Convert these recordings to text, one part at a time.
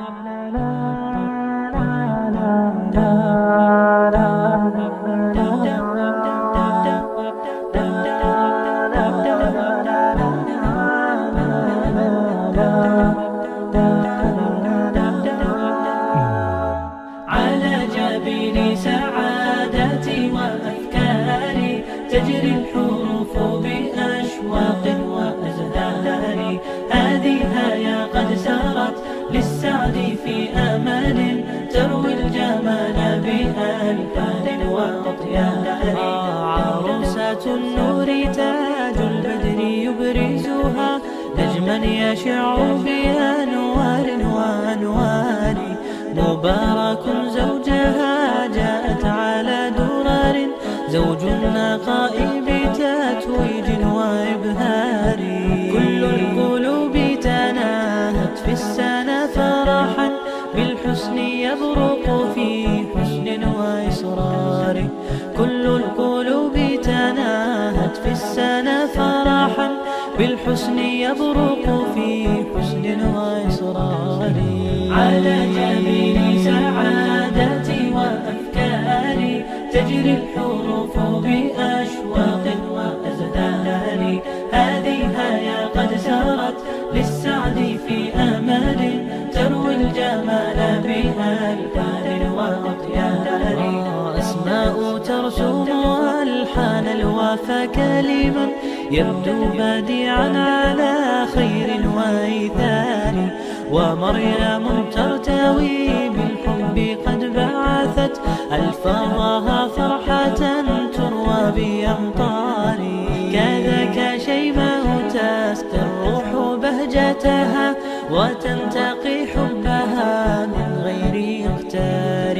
على جبين سعادتي وأفكاري تجري الحروف بأشواق وأزهار. هذه هيا قد سارت للسعد في أمل تروي الجمال بألفان وأطيار. عروسة النور تاج البدر يبرزها نجما يشع بأنوار وأنوار. مبارك زوجها جاءت على درر زوج النقاء بتتويج وإبهار. كل القلوب تناهت في السنة فرحا بالحسن يبرق في حسن وإصرار. كل القلوب تناهت في السنة فرحا بالحسن يبرق في حسن وإصرار. على جبين سعادتي وأفكاري تجري الحروف بأشواق وأزدار. هذه هيا قد سارت للسعد في أمل تروي الجمال بألفان وأطيار. أسماء ترسم ألحان الوفا كلما يبدو بديعا على خير وإيثار. ومريم ترتوي بالحب قد بعثت ألفاظها فرحة تروى بأمطار. كذاك شيماء تسقي الروح بهجتها وتنتقي حبها من غير اختار.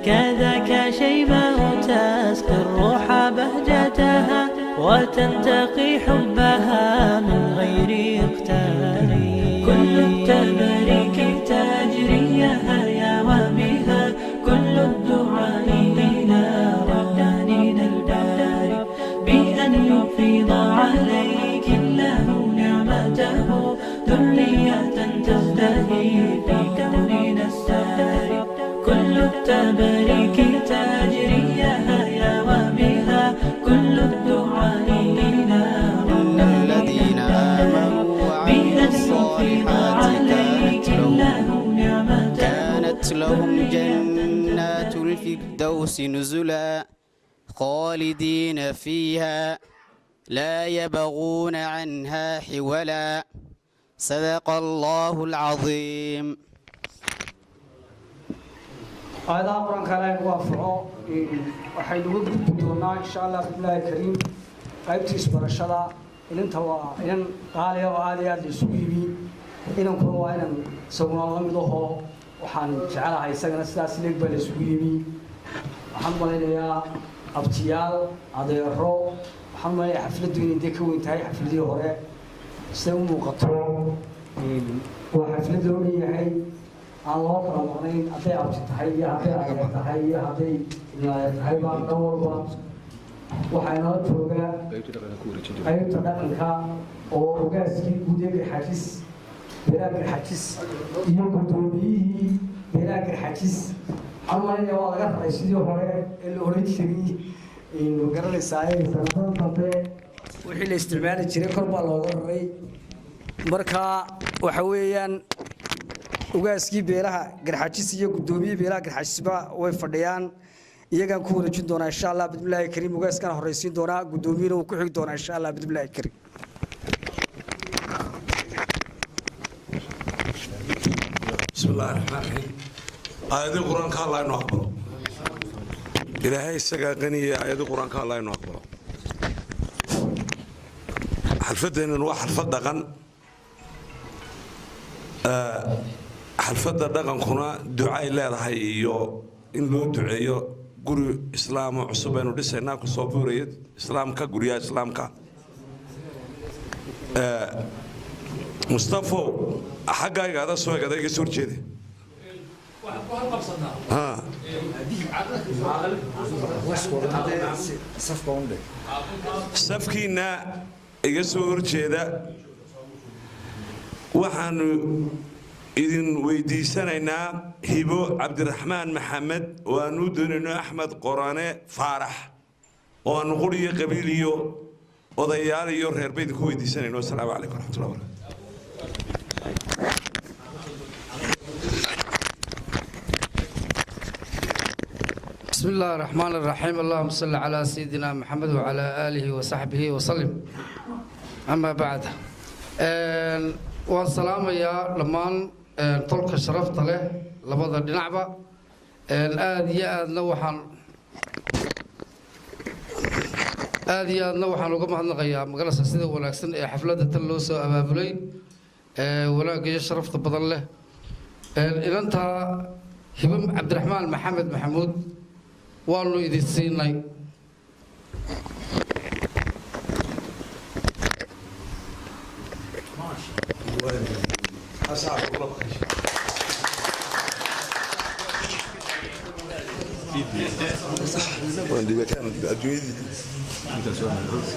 كذاك شيماء تسقي الروح بهجتها وتنتقي حبها من غير اختار. كل التباريك تجري هيا وبها كل الدعاء إلى ربانين الباري بأن يفيض عليك الله نعمته ذرية تزدهي في كوننا الساري. كل التباريك تجري هيا وبها كل الدعاء إلى الذين آمنوا وعملوا الصالحات كانت لهم جنات الفردوس نزلا خالدين فيها لا يبغون عنها حولا. صدق الله العظيم. هذا قرآن كلام وافعه وحيدود بدونا إن شاء الله بالله الكريم قيبتيس برشلا إن أنت وإن قال يا وعلي اللي سويبي إن كل وإن سونا ومضه وحن جعل هاي سجن الساس لك بل سويبي محمد يا أبتيال هذا الرو محمد حفلة دين ديك وينتهي حفلة هراء سووا قطر وحفلة دوني هاي الله كرمني أتى أبتي تحية أتى تحية أتى تحية بعد دور وحنا توجا أيوة تدخلها ووجا سكين بودي بحاجز بلاك الحاجز يوم كتبيه بلاك الحاجز أما أنا والله قرر يصير هراء الأوريج شيء إنه قرر يساعد سنتين تبى وحيل استعمال الشركة كربا لوغري مركا وحويان ugaaskii beelaha garxajis iyo gudoomiye beelaha garxajisba way fadhiyaan iyaga ku wareejin doona insha Allah bismillaahir kariim ugaaskan horeysiin doona gudoomiyana uu ku xig doona insha Allah bismillaahir kariim bismillaahir rahmaanir rahiim aayadii quraanka Allah inoo aqbalo ilaahay isaga qaniya aayadii quraanka Allah inoo aqbalo xalfadeenna waa xalfad dhaqan xalfadda dhaqankuna ducay leedahay iyo in loo duceeyo guri islaam cusub aynu dhisaynaa ku soo buurayay islaamka guriga islaamka Mustafa xaqayga ada soo gaday iga soo jeeday waxa ku halqabsanaa safkiina iga soo horjeeda waxaanu idin weydiisanaynaa hibo cabdiraxmaan maxamed oo aanu doonayno axmed qorane faarax oo aanu quriyo qabiil iyo odayaal iyo reer bay idinku weydiisanayno. Assalaamu calaykum waraxmatullahi wabarakaatu. بسم الله الرحمن الرحيم اللهم صل على سيدنا محمد وعلى آله وصحبه وسلم أما بعد والسلام يا لمان طلق شرفت له لبضر دنعبة آدي نوحا وقم عن غياب مقلصة سيدة ونكسن حفلة التلوسة أبابلي ولكن شرفت بضل له إذا أنت هبم عبد الرحمن محمد محمود والله إذا سيناي وعندي مكان أدوية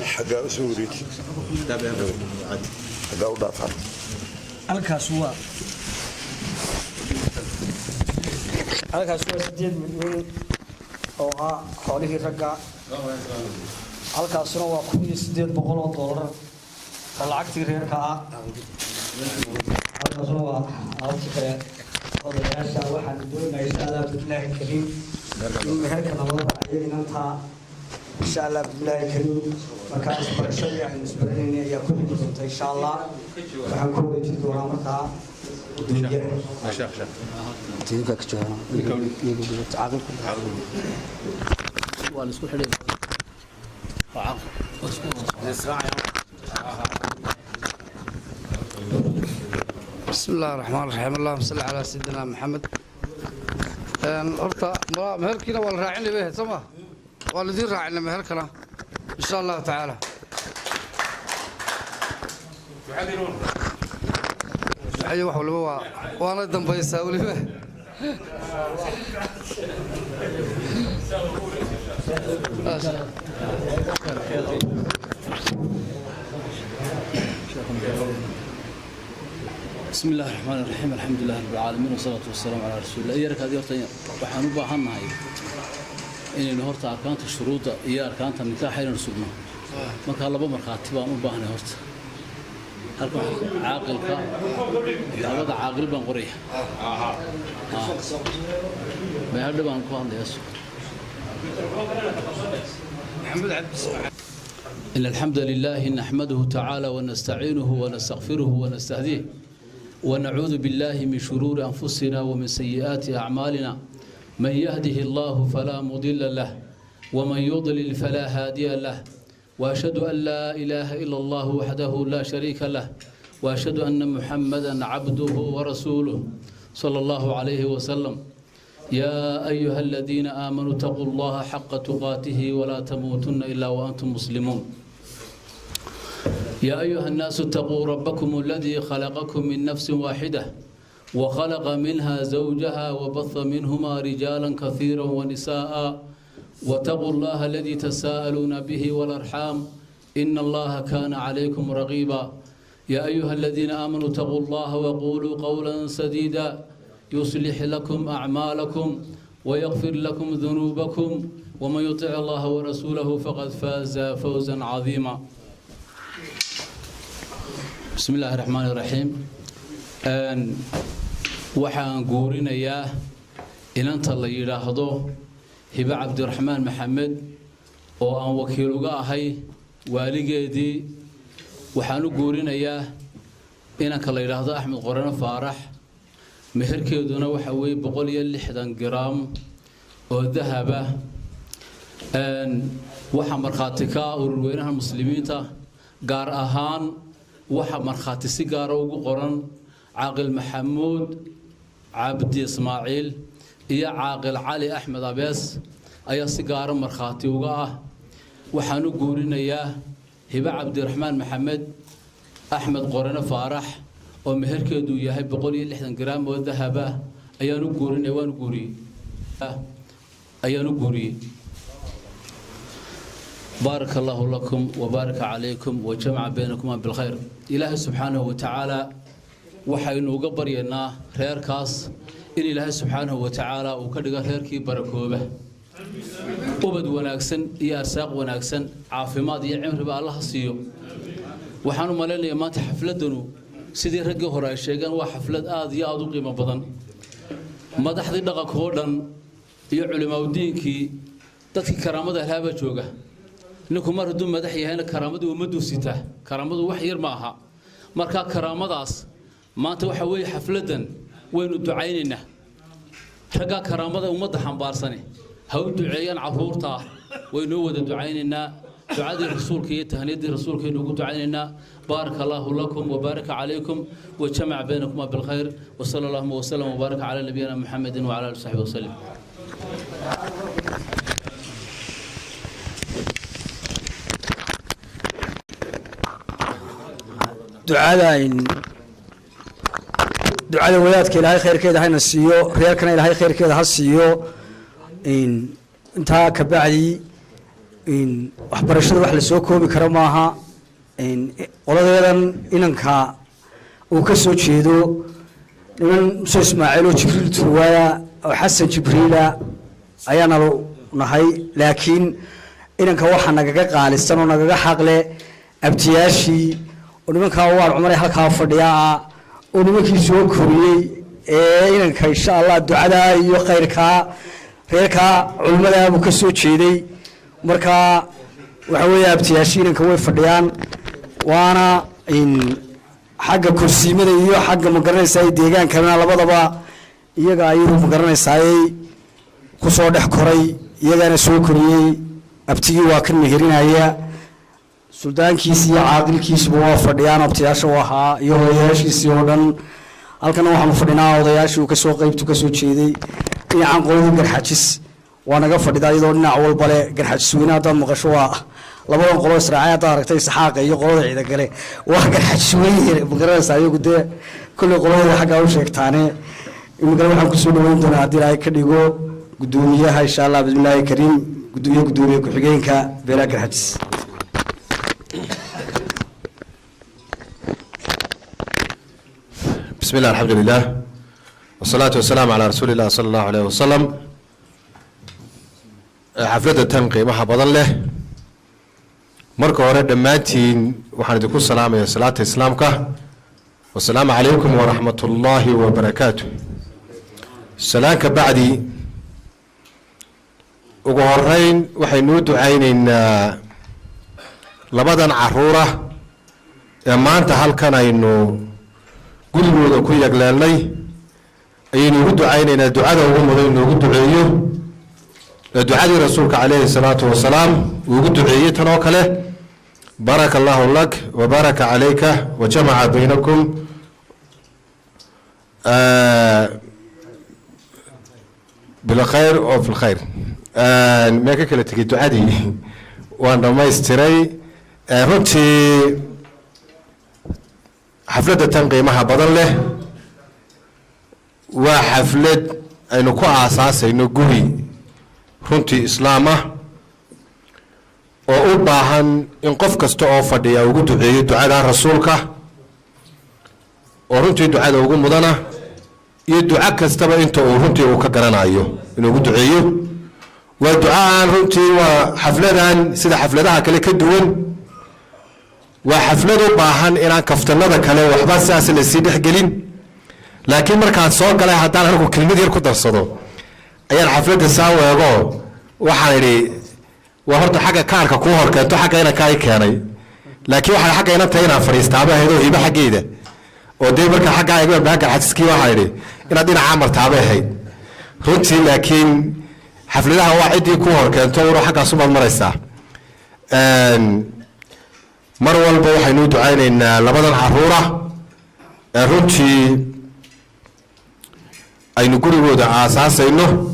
حاجة سوري حاجة وضعفها الكاسوا 8 مليون oo ah xoolihii ragga halkaasuna waa $800 oo lacagtii reerka ah halkaasuna waa halkii kale odayaasha waxaan doonayaa insha Allah billahi kariim in meherka nabadda ay inantaa insha Allah billahi kariim markaas barashadii aan isbaranayna ayaa ku xigi doonta insha Allah waxaan ku wajin doonaa markaa تيجي كجوهر يجي عقل والسكول حلو وعقل بسم الله الرحمن الرحيم اللهم صل على سيدنا محمد أرتا مهركنا والراعين به سما والذين راعينا مهركنا إن شاء الله تعالى أيوة حلوة وأنا دم بيساوي به بسم الله الرحمن الرحيم الحمد لله رب العالمين والصلاة والسلام على رسول الله يارك هذه ورطة وحانو باهنا هاي إن الهورتا أركانت الشروط هي أركانت النكاح حين رسولنا ما كان لبا مرخاتبا مباهنا هورتا هلكو عاقلك هذا عاقل بن قريه ما هذا بان كون ده محمد عبد إن الحمد لله نحمده تعالى ونستعينه ونستغفره ونستهديه ونعوذ بالله من شرور أنفسنا ومن سيئات أعمالنا من يهده الله فلا مضل له ومن يضلل فلا هادي له وأشهد أن لا إله إلا الله وحده لا شريك له وأشهد أن محمدًا عبده ورسوله صلى الله عليه وسلم يا أيها الذين آمنوا اتقوا الله حق تقاته ولا تموتن إلا وأنتم مسلمون يا أيها الناس اتقوا ربكم الذي خلقكم من نفس واحدة وخلق منها زوجها وبث منهما رجالا كثيرا ونساء واتقوا الله الذي تساءلون به والأرحام إن الله كان عليكم رقيبا يا أيها الذين آمنوا اتقوا الله وقولوا قولا سديدا يصلح لكم أعمالكم ويغفر لكم ذنوبكم ومن يطع الله ورسوله فقد فاز فوزا عظيما بسم الله الرحمن الرحيم waxaan guurinayaa inanta la yiraahdo hiba cabdiraxmaan maxamed oo aan wakiil uga ahay waaligeedii waxaan u guurinayaa inanka la yiraahdo axmed qorane faarax meherkeeduna waxa weeye 160 gram oo dahab ah waxa markhaati ka ururweynaha muslimiinta gaar ahaan waxa markhaati si gaar ah ugu qoran caaqil maxamuud cabdi ismaaciil iyo caaqil cali axmed abees ayaa si gaar ah markhaati uga ah waxaan u guurinayaa hiba cabdiraxmaan maxamed axmed qorane faarax oo meherkeedu yahay 160 gram oo dahab ah ayaan u guuriyay بارك الله لكم وبارك عليكم وجمع بينكما بالخير إلهي سبحانه وتعالى waxaynu uga baryaynaa reerkaas in ilaahay subxaanahu wa tacaala uu ka dhigo reerkii barakooba ubad wanaagsan iyo arsaaq wanaagsan caafimaad iyo cimriba allaha siiyo waxaan u malaynayaa maanta xafladanu sidii raggii hore ay sheegeen waa xaflad aad iyo aad u qiimo badan madaxdii dhaqanka oo dhan iyo culimaadiinkii dadkii karaamada lahaaba jooga ninku mar hadduu madax yahayna karaamadu ummaddu sitaa karaamadu wax yar ma aha marka karaamadaas maanta waxa weeye xafladan waynu ducaynaynaa ragga karaamada ummadda xambaarsane ha u duceeyaan caruurta waynu wada ducaynaynaa ducadii rasuulka iyo tahniyadii rasuulka inuu ducaynaynaa بارك الله لكم وبارك عليكم وجمع بينكم بالخير وصلى الله وسلم وبارك على نبينا محمد وعلى اله وصحبه وسلم دعاء ولادك إلهي خير كذا هاي نسيو ريالكنا إلهي خير كذا هالسيو انتهى كبعدي أحبر الشر وحل سوكو بكرماها qoladeedan inanka uu ka soo jeedo niman Muuse Ismaaciil oo Jibriil Turwaya oo Xasan Jibriila ayaana nahay laakiin inanka waxa nagaga qaalisan oo nagaga xaqle abtiyaashii oo nimanka waa Cumar halka fadhiya oo nimankii soo koriyay inanka insha Allah ducada iyo khayrka reerka culimada uu ka soo jeeday marka waxa weeye abtiyaashii inanka way fadhiyaan وانا ان حق كرسيمده iyo xagga ma garanaysaa deegaankana labadaba iyaga ayuu ma garanaysaa ku soo dhex koray iyagana soo koriyay abtigii waa kan meherinaaya suldaankiisa iyo caaqilkiisa waa fadhiyaan abtiyaasha waxa iyo hooyaashiisa oo dhan halkan waxaan fadhinaa odayaashii ka soo qaybtu ka soo jeeday dhinacan qolada garxajis waa naga fadhidaa iyadoo dhinac walba le garxajis weynaa dad maqasho waa labadan qolo israaciil aad aragtay saxaaqa iyo qolada ciida gale wax garxajweeyay magaranaysaa iyagu de kulli qolada xagga u sheegtaane imika waxaan ku soo dhaweyn doonaa hadii ay ka dhigo gudoomiyaha insha Allah bismillaahi kariim gudoomiye ku xigeenka beela garxajis بسم الله الحمد لله والصلاة والسلام على رسول الله صلى الله عليه وسلم حفلة قيمها بدل له marka hore dhammaantiin waxaan idinku salaamayaa salaata islaamka wassalaamu calaykum waraxmatullaahi wabarakaatu salaanka bacdi ugu horeyn waxaynu ducaynaynaa labadan caruura ee maanta halkan aynu gurigooda ku yagleelnay ayaynu ugu ducaynaynaa ducada ugu mudan inoogu duceeyo ducadii rasuulka calayhi salaatu wasalaam uu ugu duceeyey tan oo kale بارك الله لك وبارك عليك وجمع بينكم بالخير وفي الخير ما كلا تجي دعادي وانا ما يستري رنتي حفلة تنقيمها بدل له وحفلة انه كو اساس انه قوي رنتي اسلامه oo u baahan in qof kasta oo fadhiya ugu duceeyo ducada rasuulka oo runtii ducada ugu mudana iyo duca kastaba inta uu runtii uu ka garanayo inuu ugu duceeyo waa ducaan runtii waa xafladan sida xafladaha kale ka duwan waa xaflad u baahan inaan kaftanada kale waxba sidaas la sii dhexgelin laakiin markaan soo galay haddaan anigu kelmad yar ku darsado ayaan xafladda saa weego waxaan idhi وهرت حاجة كارك كوهر كنتو حاجة هنا كاي كاني لكن واحد حاجة هنا تينا فريستابه هيدو هيبة حاجة ده ودي بركة حاجة يقول بهاك حتسكي واحد إن دينا عمر تابه هي رنتي لكن حفلها واحد يكوهر كنتو وروح حاجة صوب المرسى مرة والبو حينو دعين إن لبضن حرورة رنتي أي نقول وده أساس إنه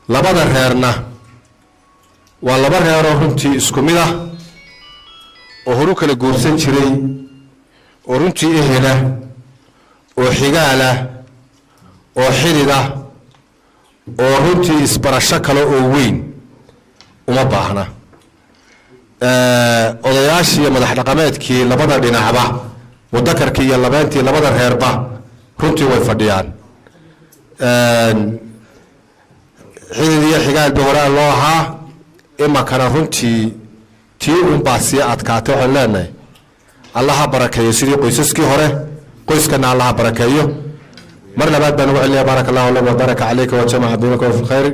لبضن هيرنا waa laba reeroo runtii isku mid ah oo horu kala guursan jiray oo runtii ehela oo xigaala oo xidida oo runtii isbarasho kale oo weyn uma baahna odayaashii madax dhaqameedkii labada dhinacba mudakarkii iyo labeentii labada reerba runtii way fadhiyaan xidid iyo xigaalba horaa loo ahaa imakana runtii tii unbaa sii adkaatay waxaan leenahay allaha barakeeyo sidii qoysaskii hore qoyskana allaha barakeeyo mar labaad baan ugu celinaya baaraka allahu lana wabaraka calayka wajamaca baynakum fi lkhayr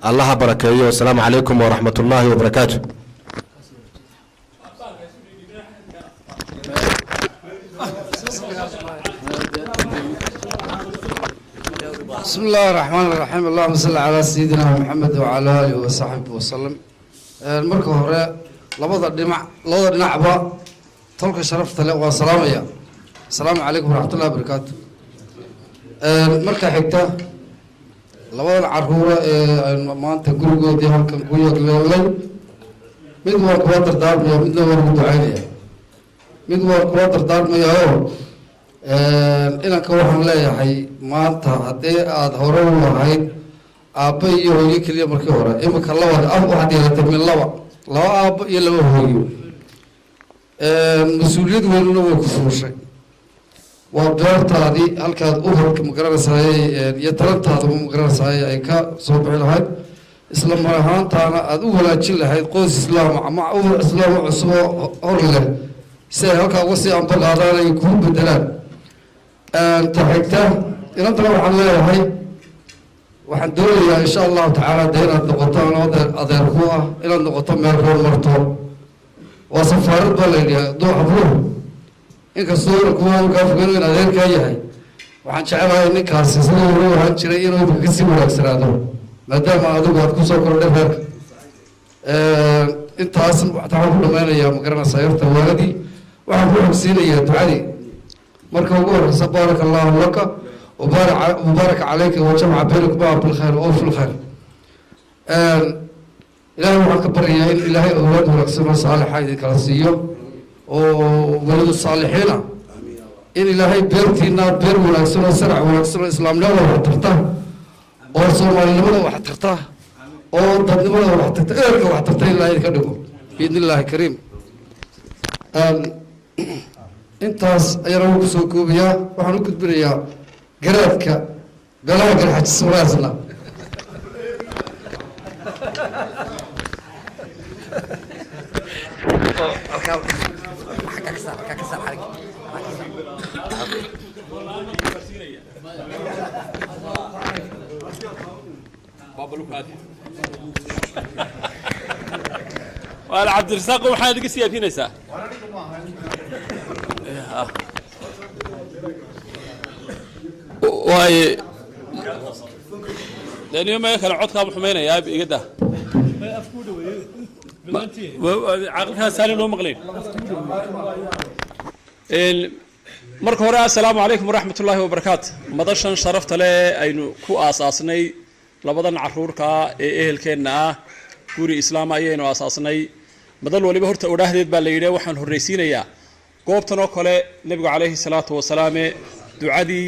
allaha barakeeyo asalaamu calaykum waraxmat ullaahi wabarakaatu بسم الله الرحمن الرحيم اللهم صل على سيدنا محمد وعلى آله وصحبه وسلم marka hore labada dhinacba tolka sharafta leh waa salaamaya assalaamu calaykum waraxmatullahi wabarakaatu marka xigta labadan caruura ee maanta gurigoodii halkan ku yeelay mid waa kuwa dardaarmaya midna waa ugu ducaynaya mid waa kuwa dardaarmaya oo inanka waxaan leeyahay maanta haddii aada hore u lahayd aabba iyo hooyo keliya markii hore imika waxaad yeelatay min laba aabbo iyo laba hooyo mas-uuliyad weynuna way ku fuushay waa beertaadii halkaad uharka magaranaysaayey iyo tarantaadaba magaranaysaayey ay ka soo bixi lahayd isla mar ahaantaana aada u wanaajin lahayd qoys islaama ama islaamo cusub oo hor leh si ay halkaa uga sii ambaqaadaan ay kuu bedelaan ta xigta inantana waxaan leeyahay waxaan doonayaa insha allahu tacaala dee inaad noqoto anoo adeer ku ah inaad noqoto meel roor marto waa safaarad baa la yidhi duuxabruh inkastoo kuwa kaa fogan in adeerkaa yahay waxaan jecelahay ninkaasi sida hore ahaan jiray inuu imika kasii wanaagsanaado maadaama adigu aad kusoo kordhay reerka intaas waxaan ku dhamaynayaa magaranaysaa yarta waaladii waxaan ku xogsiinayaa ducadii marka ugu horeysa baaraka allahu laka وبارك عليك وجمع بينكما بالخير او في الخير ilaahay waxaan ka baryayaa in ilaahay awlaad wanaagsan oo saalixa idin kala siiyo oo waladu saalixiina in ilaahay beertiina beer wanaagsan oo sarac wanaagsan oo islaamnimada wax tarta oo soomaalinimada wax tarta oo dadnimada wax tarta eerka wax tarta ilaahay ka dhigo biidni illaahi kariim intaas ayaan ugu soo koobayaa waxaan u gudbinayaa garaadka golaha garxajis walaasna وأنا عبد الرزاق وحاد قسيا في نساء واي لأن يوم يكون عدك أبو حمينة يا أبي قده عقلها سالم ومغلين marka hore assalaamu calaykum waraxmat ullaahi wabarakaatu madashan sharafta leh aynu ku aasaasnay labadan caruurka ee ehelkeenna ah guri islaam ayaynu aasaasnay madal waliba horta odhaahdeed baa la yidhi waxaan horreysiinayaa goobtan oo kale nebigu calayhi salaatu wasalaam ducadii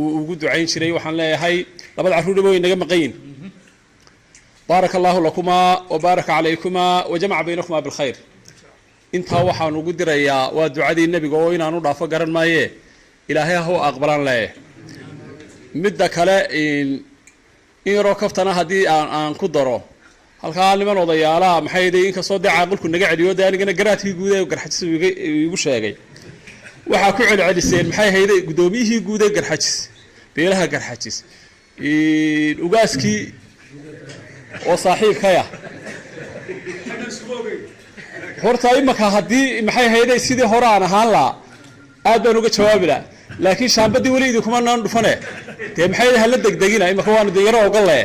uu ugu ducayn jiray waxaan leeyahay labada caruurba way naga maqan yihiin baaraka allahu lakumaa wa baaraka calaykumaa wa jamaca baynakumaa bilkhayr intaa waxaan ugu dirayaa waa ducadii nebiga oo inaanu dhaafo garan maaye ilaahay ha u aqbalan leh midda kale in yaroo kaftana haddii aan ku daro halkaa niman odayaalaha maxay yidhi inkastoo dee caaqilku naga celiyo dee anigana garaadkii guud ee garxajis igu sheegay waxaa ku celceliseen maxay hayday guddoomiyihii guud ee garxajis beelaha garxajis ugaaskii oo saaxiibkaya horta imaka haddii maxay hayday sidii hore aan ahaan lahaa aad baan uga jawaabi laha laakiin shaambadii weli idinkuma naan dhufane dee maxay hala degdegina imaka waanu de yaro ogolle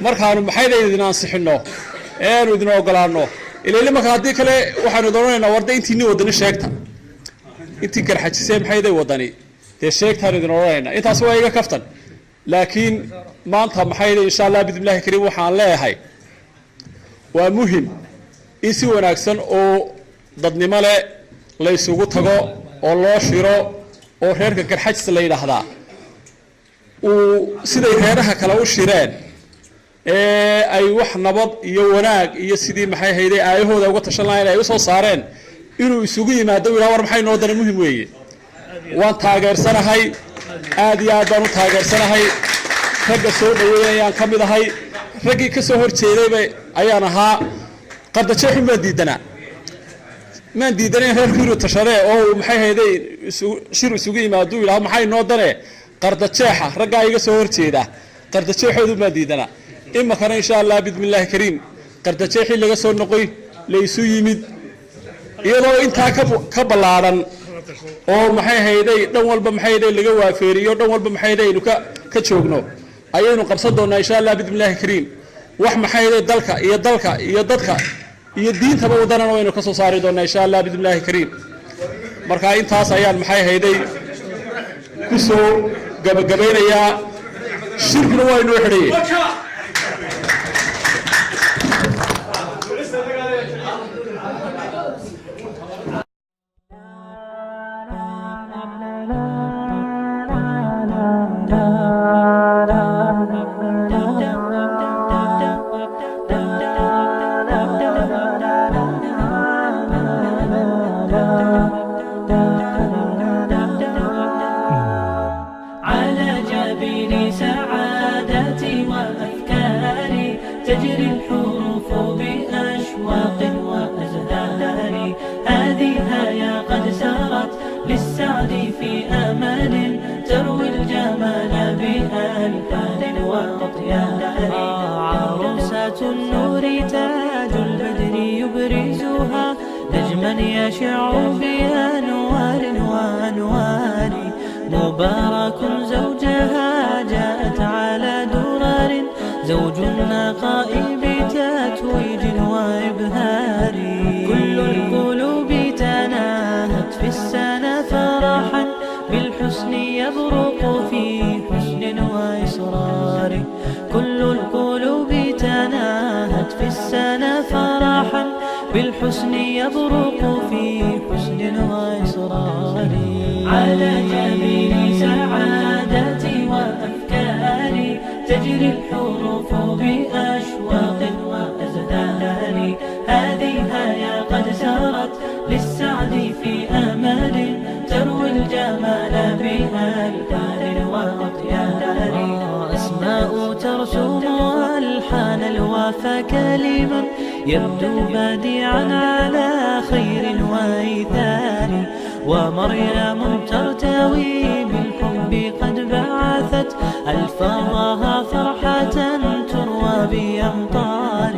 markaanu maxayda idin ansixino ee aanu idin ogolaano ilaa imaka haddii kale waxaanu doonanaynaa warda intiini wadani sheegta intii garxajisee maxayday wadani dee sheegtaan idin odhanaynaa intaas waa iga kaftan laakiin maanta maxayday insha allah bidnillaahi kariim waxaan leeyahay waa muhim in si wanaagsan oo dadnimo leh la isugu tago oo loo shiro oo reerka garxajis la yidhaahdaa uu siday reeraha kale u shireen ee ay wax nabad iyo wanaag iyo sidii maxay hayday aayahooda uga tashan lahayn ay u soo saareen inuu isugu yimaado uu yidhaha war maxay noo dana muhim weeye waan taageersanahay aad iyo aad baan u taageersanahay ragga soo dhaweynayaan ka mid ahay raggii ka soo horjeedayba ayaan ahaa qardajeexun baan diidanaa maan diidanayn reerku inuu tashadee oo maxay hayday shir isugu yimaaduu yidhaahdo maxay noo danee qardajeexa raggaa iga soo horjeeda qardajeexoodu maan diidanaa imakana insha allah bismillaahi kariim qardajeexii laga soo noqoy la isu yimid iyadoo intaa ka ballaaran oo maxay hayday dhan walba maxay hayday laga waafeeriyo dhan walba maxay hayday aynu ka joogno ayaynu qabsan doonaa insha allah bismillaahi kariim wax maxay hayday dalka iyo dadka iyo diintaba waddanana waynu ka soo saari doonaa insha allah bismillaahi kariim marka intaas ayaan maxay hayday ku soo gabagabeynayaa shirkuna waa inoo xidhayeen تجري الحروف بأشواق وأزهار هذه هيا قد سارت للسعد في أمل تروي الجمال بألحان وأطيار عروسة النور تاج البدر يبرزها نجما يشع بأنوار وأنوار مبارك زوجها جاءت على درر زوج النقاء بتتويج وإبهار كل القلوب تناهت في السنة فرحا بالحسن يبرق في حسن وإصرار كل القلوب تناهت في السنة فرحا بالحسن يبرق في حسن وإصرار على جميل سعادتي وأفكاري تجري الحروف بأشواق وأزهار هذه هيا قد سارت للسعد في أمل تروي الجمال بألحان وأطيار أسماء ترسم ألحان الوفا كلما يبدو بديعا على خير وإيثار ومريم ترتوي بالحب قد بعثت ألفاظها فرحة تروى بأمطار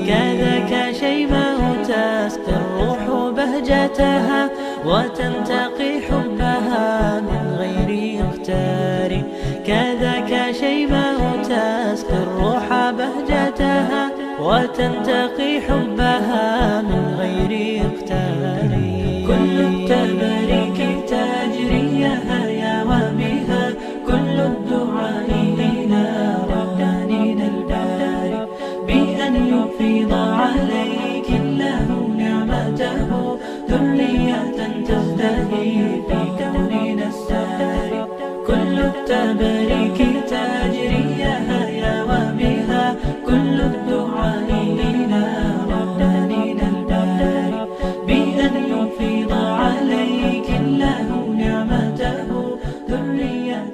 كذاك شيماء تسقي الروح بهجتها وتنتقي حبها من غير اختار كذاك شيماء تسقي الروح بهجتها وتنتقي حبها من غير اختار كل التباريك تجري هيا وبها كل الدعاء إلى ربانين البار بأن يفيض عليك الله نعمته ذرية تزدهي في كوننا السار كل التباريك تجري هيا وبها كل الدعاء إلى ربانين البار بأن يفيض عليك الله نعمته ذرية